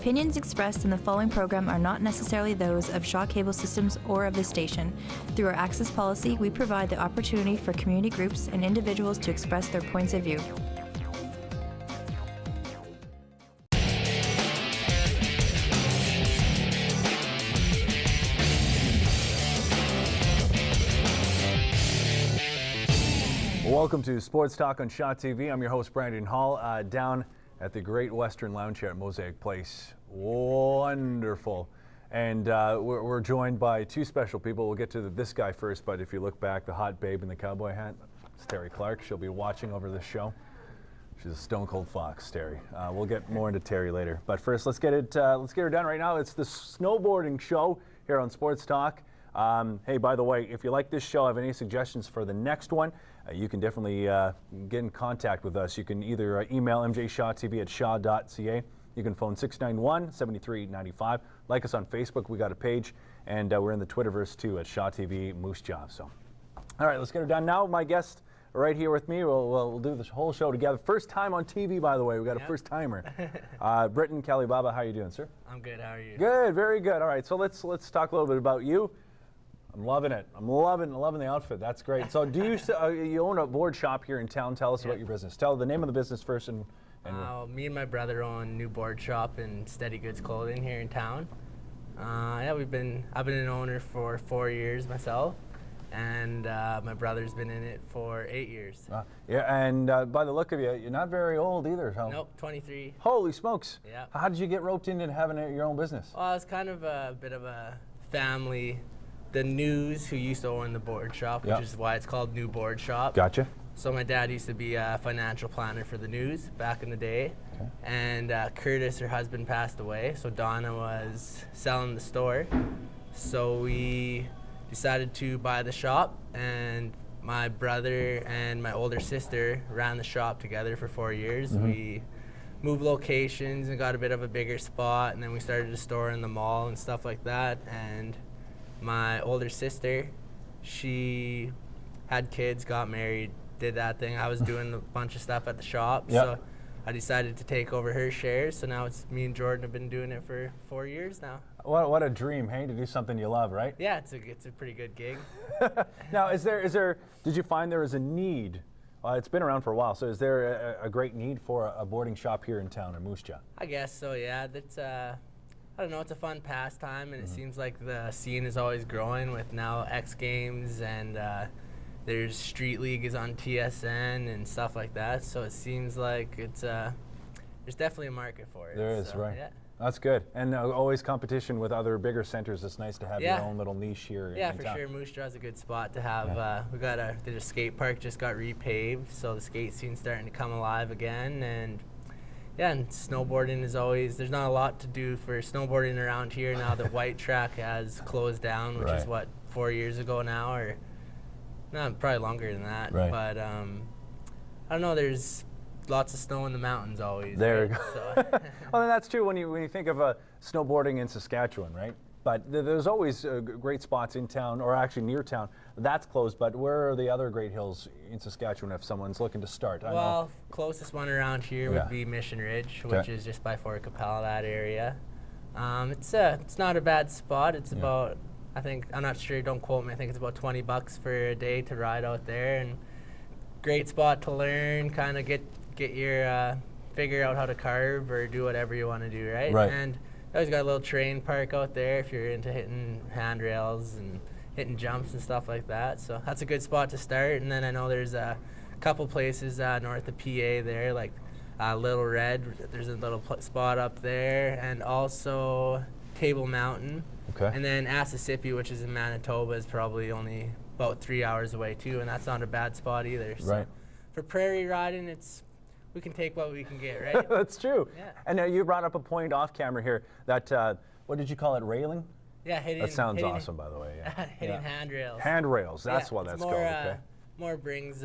opinions expressed in the following program are not necessarily those of Shaw Cable Systems or of the station. Through our access policy, we provide the opportunity for community groups and individuals to express their points of view. Welcome to Sports Talk on Shaw TV. I'm your host, Brandon Hall, down at the Great Western Lounge here at Mosaic Place. Wonderful. And we're joined by two special people. We'll get to this guy first, but if you look back, the hot babe in the cowboy hat, it's Terry Clark. She'll be watching over this show. She's a stone cold fox, Terry. We'll get more into Terry later. But first, let's get her done right now. It's the snowboarding show here on Sports Talk. Hey, by the way, if you like this show, have any suggestions for the next one, you can definitely get in contact with us. You can either email mjshawtv@shaw.ca. You can phone 691-7395. Like us on Facebook. We got a page, and we're in the Twitterverse too at Shaw TV Moose Jaw. So, all right, let's get her done now. My guest right here with me. We'll do this whole show together. First time on TV, by the way. We got a first timer. Britton Calibaba, how are you doing, sir? I'm good. How are you? Good, very good. All right, so let's talk a little bit about you. I'm loving it. I'm loving the outfit. That's great. So, do you you own a board shop here in town? Tell us about your business. Tell the name of the business first. And me and my brother own a new board shop and Steady Goods Clothing here in town. I've been an owner for 4 years myself, and my brother's been in it for 8 years. And by the look of you, you're not very old either. Huh? Nope, 23. Holy smokes! Yeah. How did you get roped into having your own business? Well, it's kind of a bit of a family. The News, who used to own the board shop, which is why it's called New Board Shop. Gotcha. So my dad used to be a financial planner for the News back in the day. Okay. And Curtis, her husband, passed away, so Donna was selling the store. So we decided to buy the shop, and my brother and my older sister ran the shop together for 4 years. Mm-hmm. We moved locations and got a bit of a bigger spot, and then we started a store in the mall and stuff like that. And my older sister, she had kids, got married, did that thing. I was doing a bunch of stuff at the shop, so I decided to take over her shares. So now it's me and Jordan have been doing it for 4 years now. What a dream, hey, to do something you love, right? Yeah, it's a pretty good gig. Now, did you find there is a need? It's been around for a while, so is there a great need for a boarding shop here in town in Moose Jaw? I guess so, yeah. That's I don't know, it's a fun pastime, and it seems like the scene is always growing with now X Games, and there's Street League is on TSN and stuff like that. So it seems like it's there's definitely a market for it. There is, so, right? Yeah. That's good, and always competition with other bigger centers. It's nice to have your own little niche here. Yeah, in for town. sure. Moose Jaw is a good spot to have. We got the skate park just got repaved, so the skate scene's starting to come alive again, and snowboarding is always, there's not a lot to do for snowboarding around here now that White Track has closed down, which is what, 4 years ago now, or no, probably longer than that. Right. But I don't know, there's lots of snow in the mountains always. There right? you go. So Well, that's true when you think of snowboarding in Saskatchewan, right? But there's always great spots in town, or actually near town. That's closed, but where are the other great hills in Saskatchewan if someone's looking to start? Well, closest one around here would be Mission Ridge, which is just by Fort Capella, that area. It's not a bad spot. It's about, I think, I'm not sure, don't quote me, I think it's about $20 for a day to ride out there, and great spot to learn, kind of get your, figure out how to carve or do whatever you want to do, right? Right. And always got a little terrain park out there if you're into hitting handrails and hitting jumps and stuff like that. So that's a good spot to start. And then I know there's a couple places north of PA there, like Little Red. There's a little spot up there, and also Table Mountain. Okay. And then Assisipi, which is in Manitoba, is probably only about 3 hours away too, and that's not a bad spot either. So right. For prairie riding, we can take what we can get, right? That's true. Yeah. And you brought up a point off camera here that, what did you call it, railing? Yeah, that sounds awesome, by the way. Yeah. Hitting handrails. Handrails, that's what that's more, called. Okay. More brings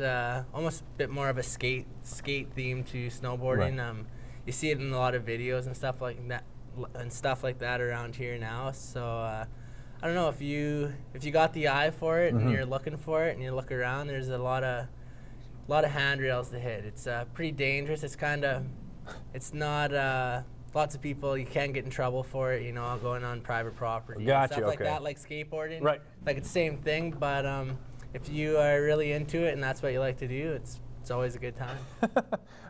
almost a bit more of a skate theme to snowboarding. Right. You see it in a lot of videos and stuff like that around here now. So I don't know, if you got the eye for it and you're looking for it and you look around, there's a lot of handrails to hit. It's pretty dangerous. It's not lots of people, you can get in trouble for it, you know, going on private property. Gotcha, stuff like okay. that, like skateboarding. Right. Like it's the same thing, but if you are really into it and that's what you like to do, it's always a good time.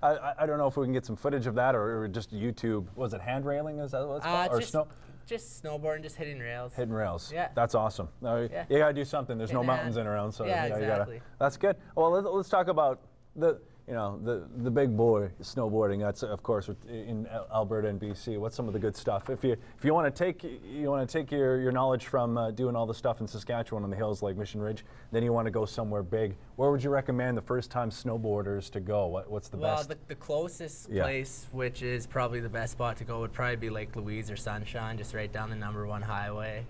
I don't know if we can get some footage of that or just YouTube. Was it hand railing? Is that what it's called? Or just snowboarding, just hitting rails. Hitting rails. Yeah. That's awesome. Yeah. You gotta do something. There's no Hitting mountains hand. in around, so Yeah, you exactly. gotta. That's good. Well, let's talk about the big boy snowboarding. That's of course in Alberta and BC. What's some of the good stuff? If you want to take your knowledge from doing all the stuff in Saskatchewan on the hills like Mission Ridge, then you want to go somewhere big. Where would you recommend the first time snowboarders to go? What's the best? Well, the closest place, which is probably the best spot to go, would probably be Lake Louise or Sunshine, just right down the #1 highway.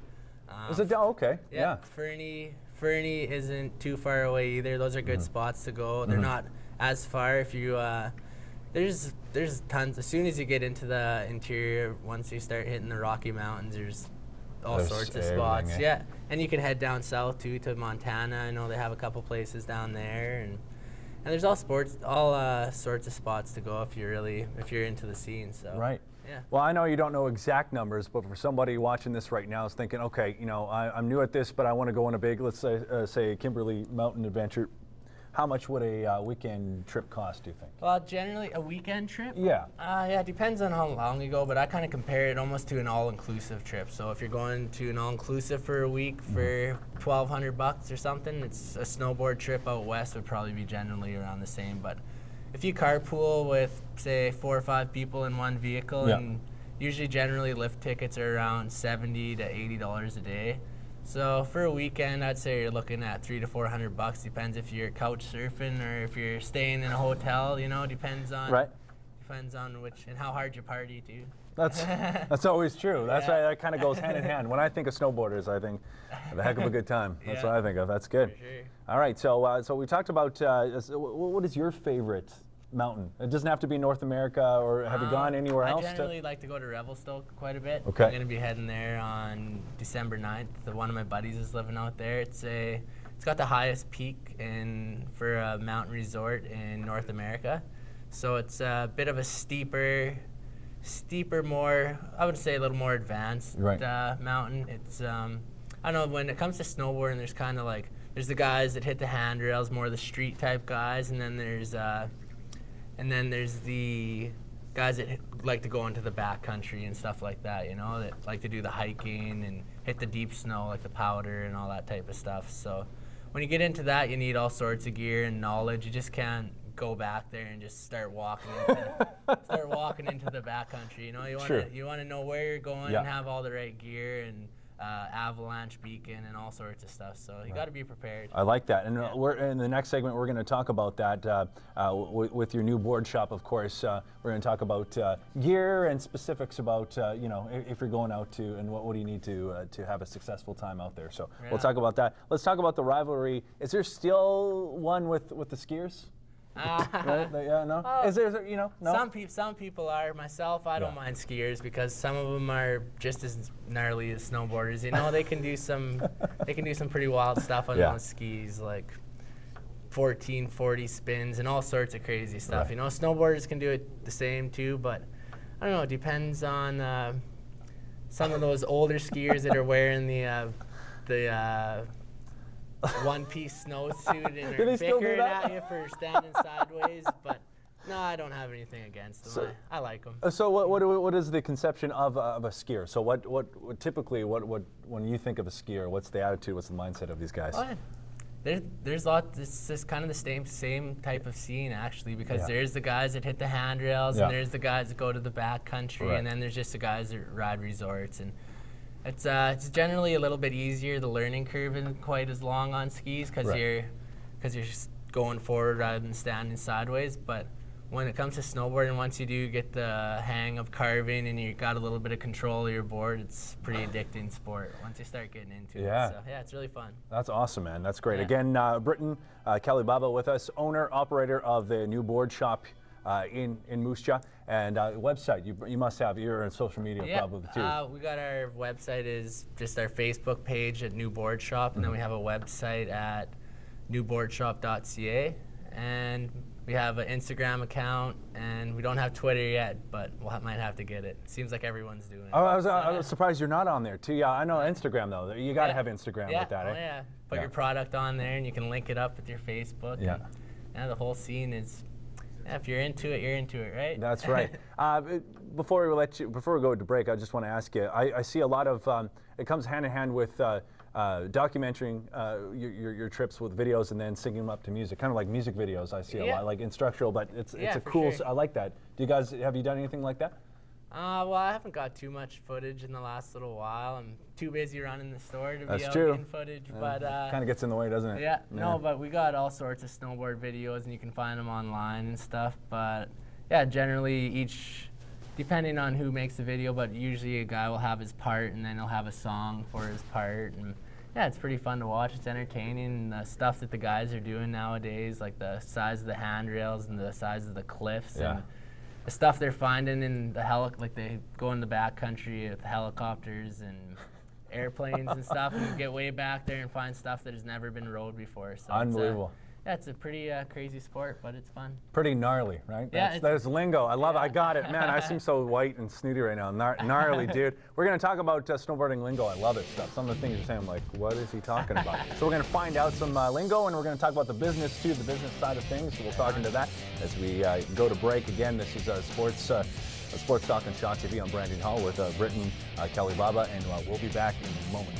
Is it? Okay. Yeah. Fernie isn't too far away either. Those are good spots to go. They're not as far. If you there's tons. As soon as you get into the interior, once you start hitting the Rocky Mountains, there's all sorts of spots. Yeah, and you can head down south too to Montana. I know they have a couple places down there, and there's all sorts of spots to go if you're into the scene. So right. Yeah. Well, I know you don't know exact numbers, but for somebody watching this right now is thinking, okay, I'm new at this, but I want to go on a big, let's say Kimberley Mountain Adventure. How much would a weekend trip cost, do you think? Well, generally a weekend trip? Yeah. Yeah, it depends on how long you go, but I kind of compare it almost to an all-inclusive trip. So if you're going to an all-inclusive for a week for $1,200 or something, it's a snowboard trip out west would probably be generally around the same. But if you carpool with, say, 4 or 5 people in one vehicle, and usually generally lift tickets are around $70 to $80 a day. So for a weekend, I'd say you're looking at $300 to $400. Depends if you're couch surfing or if you're staying in a hotel. Depends on which and how hard you party too. That's always true. That's right. That kind of goes hand in hand. When I think of snowboarders, I think of a heck of a good time. That's what I think of. That's good. For sure. All right. So we talked about what is your favorite mountain? It doesn't have to be North America, or have you gone anywhere else? I generally like to go to Revelstoke quite a bit. Okay. I'm going to be heading there on December 9th. One of my buddies is living out there. It's got the highest peak for a mountain resort in North America. So it's a bit of a steeper, more, I would say a little more advanced mountain. It's, I don't know, when it comes to snowboarding, there's the guys that hit the handrails, more the street type guys, and then there's the guys that like to go into the backcountry and stuff like that, that like to do the hiking and hit the deep snow, like the powder and all that type of stuff. So when you get into that, you need all sorts of gear and knowledge. You just can't go back there and just start walking into the backcountry. You want to know where you're going and have all the right gear and avalanche beacon and all sorts of stuff. So you got to be prepared. I like that. And we're in the next segment, we're going to talk about that with your new board shop, of course. We're going to talk about gear and specifics about, if you're going out to, and what do you need to have a successful time out there. So we'll talk about that. Let's talk about the rivalry. Is there still one with the skiers? No? Is there, no? Some people are. Myself, I don't mind skiers because some of them are just as gnarly as snowboarders. They can do some pretty wild stuff on those skis, like 1440 spins and all sorts of crazy stuff. Snowboarders can do it the same too, but I don't know. It depends on some of those older skiers that are wearing the one-piece snowsuit and are bickering at you for standing sideways, but no, I don't have anything against them. I like them. So what is the conception of a skier? So what typically when you think of a skier, what's the attitude, what's the mindset of these guys? There's lots. It's just kind of the same type of scene actually, because there's the guys that hit the handrails and there's the guys that go to the backcountry, and then there's just the guys that ride resorts. And it's generally a little bit easier. The learning curve isn't quite as long on skis because you're just going forward rather than standing sideways. But when it comes to snowboarding, once you do get the hang of carving and you got a little bit of control of your board, it's a pretty addicting sport once you start getting into it. So it's really fun. That's awesome, man. That's great. Again, Britton Calibaba with us, owner, operator of the new board shop in Moose Jaw, and website you must have. You're on social media probably too. We got our website is just our Facebook page at New Board Shop, and then we have a website at newboardshop.ca, and we have an Instagram account, and we don't have Twitter yet, but we might have to get it. Seems like everyone's doing it. Oh, I was surprised you're not on there too. Yeah, I know Instagram though. You got to have Instagram with that. Oh, yeah. Put your product on there, and you can link it up with your Facebook. Yeah. And the whole scene is. If you're into it, you're into it, right? That's right. Before we go to break, I just want to ask you. I see a lot of it comes hand in hand with documenting your trips with videos and then syncing them up to music, kind of like music videos. I see a lot, like instructional, but it's a cool. Sure. I like that. Have you done anything like that? Well, I haven't got too much footage in the last little while. I'm too busy running the store to be out getting footage. But kind of gets in the way, doesn't it? Yeah. No, but we got all sorts of snowboard videos, and you can find them online and stuff. But yeah, generally depending on who makes the video, but usually a guy will have his part, and then he'll have a song for his part. And yeah, it's pretty fun to watch. It's entertaining. The stuff that the guys are doing nowadays, like the size of the handrails and the size of the cliffs. Yeah. And the stuff they're finding in the like they go in the backcountry with helicopters and airplanes and stuff, and you get way back there and find stuff that has never been rode before. So unbelievable. It's a pretty crazy sport, but it's fun. Pretty gnarly, right? Yeah, that's lingo. I love it. I got it. Man, I seem so white and snooty right now. Gnarly, dude. We're going to talk about snowboarding lingo. I love it stuff. Some of the things you're saying, I'm like, what is he talking about? So we're going to find out some lingo, and we're going to talk about the business, too, the business side of things. So we'll talk into that as we go to break. Again, this is Sports Talk on Shot TV. I'm Brandon Hall with Britton Calibaba, and we'll be back in a moment.